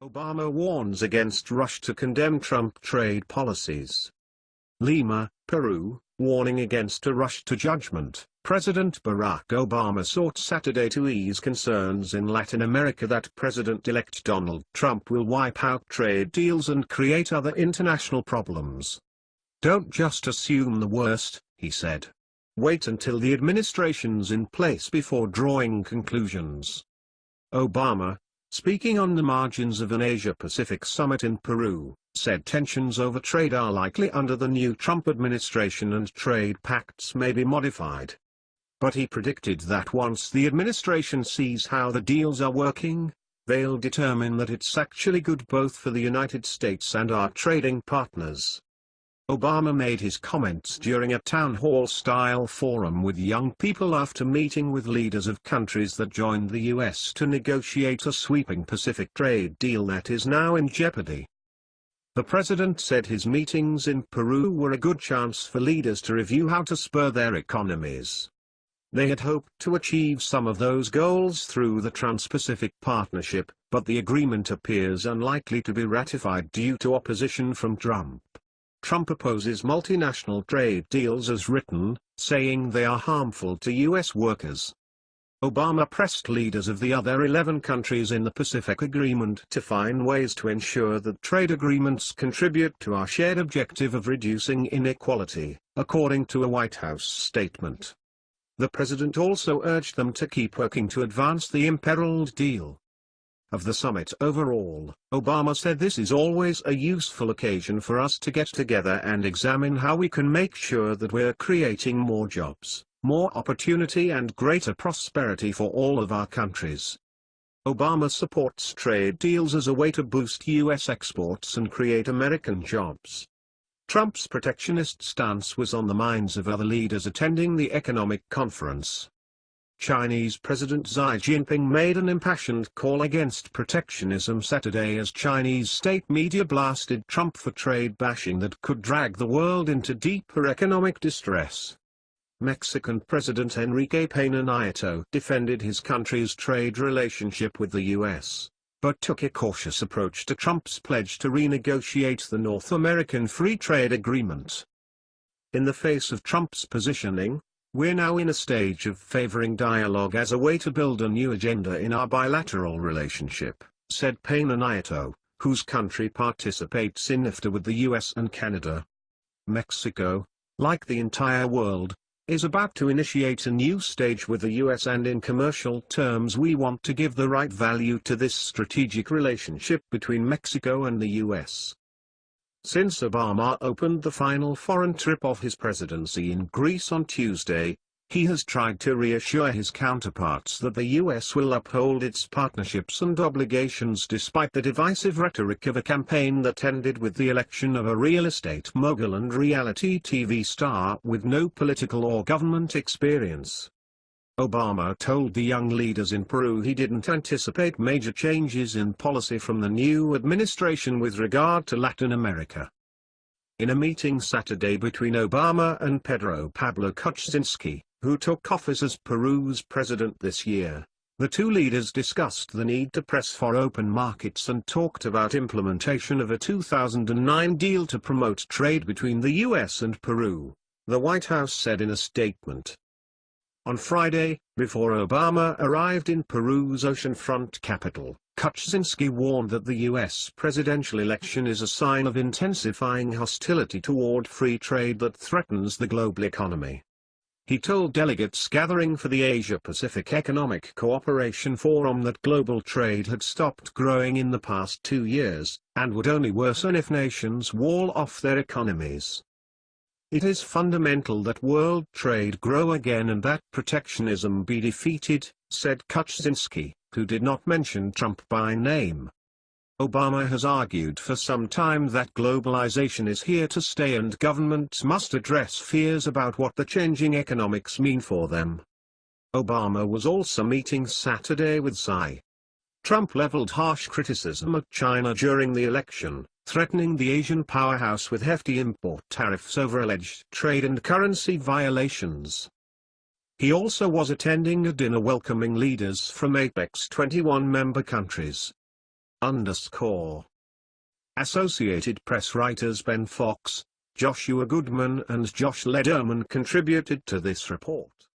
Obama warns against rush to condemn Trump trade policies. Lima, Peru, warning against a rush to judgment. President Barack Obama sought Saturday to ease concerns in Latin America that President-elect Donald Trump will wipe out trade deals and create other international problems. "Don't just assume the worst," he said. "Wait until the administration's in place before drawing conclusions." Obama, speaking on the margins of an Asia-Pacific summit in Peru, said tensions over trade are likely under the new Trump administration and trade pacts may be modified. But he predicted that once the administration sees how the deals are working, they'll determine that it's actually good both for the United States and our trading partners. Obama made his comments during a town hall-style forum with young people after meeting with leaders of countries that joined the U.S. to negotiate a sweeping Pacific trade deal that is now in jeopardy. The president said his meetings in Peru were a good chance for leaders to review how to spur their economies. They had hoped to achieve some of those goals through the Trans-Pacific Partnership, but the agreement appears unlikely to be ratified due to opposition from Trump. Trump opposes multinational trade deals as written, saying they are harmful to U.S. workers. Obama pressed leaders of the other 11 countries in the Pacific Agreement to find ways to ensure that trade agreements contribute to our shared objective of reducing inequality, according to a White House statement. The president also urged them to keep working to advance the imperiled deal. Of the summit overall, Obama said this is always a useful occasion for us to get together and examine how we can make sure that we're creating more jobs, more opportunity and greater prosperity for all of our countries. Obama supports trade deals as a way to boost U.S. exports and create American jobs. Trump's protectionist stance was on the minds of other leaders attending the economic conference. Chinese President Xi Jinping made an impassioned call against protectionism Saturday as Chinese state media blasted Trump for trade bashing that could drag the world into deeper economic distress. Mexican President Enrique Peña Nieto defended his country's trade relationship with the U.S., but took a cautious approach to Trump's pledge to renegotiate the North American Free Trade Agreement. In the face of Trump's positioning, we're now in a stage of favoring dialogue as a way to build a new agenda in our bilateral relationship, said Peña Nieto, whose country participates in NAFTA with the US and Canada. Mexico, like the entire world, is about to initiate a new stage with the US, and in commercial terms we want to give the right value to this strategic relationship between Mexico and the US. Since Obama opened the final foreign trip of his presidency in Greece on Tuesday, he has tried to reassure his counterparts that the U.S. will uphold its partnerships and obligations despite the divisive rhetoric of a campaign that ended with the election of a real estate mogul and reality TV star with no political or government experience. Obama told the young leaders in Peru he didn't anticipate major changes in policy from the new administration with regard to Latin America. In a meeting Saturday between Obama and Pedro Pablo Kuczynski, who took office as Peru's president this year, the two leaders discussed the need to press for open markets and talked about implementation of a 2009 deal to promote trade between the U.S. and Peru, the White House said in a statement. On Friday, before Obama arrived in Peru's oceanfront capital, Kuczynski warned that the U.S. presidential election is a sign of intensifying hostility toward free trade that threatens the global economy. He told delegates gathering for the Asia-Pacific Economic Cooperation Forum that global trade had stopped growing in the past 2 years, and would only worsen if nations wall off their economies. It is fundamental that world trade grow again and that protectionism be defeated, said Kuczynski, who did not mention Trump by name. Obama has argued for some time that globalization is here to stay and governments must address fears about what the changing economics mean for them. Obama was also meeting Saturday with Xi. Trump leveled harsh criticism at China during the election, threatening the Asian powerhouse with hefty import tariffs over alleged trade and currency violations. He also was attending a dinner welcoming leaders from APEC's 21 member countries. Associated Press writers Ben Fox, Joshua Goodman and Josh Lederman contributed to this report.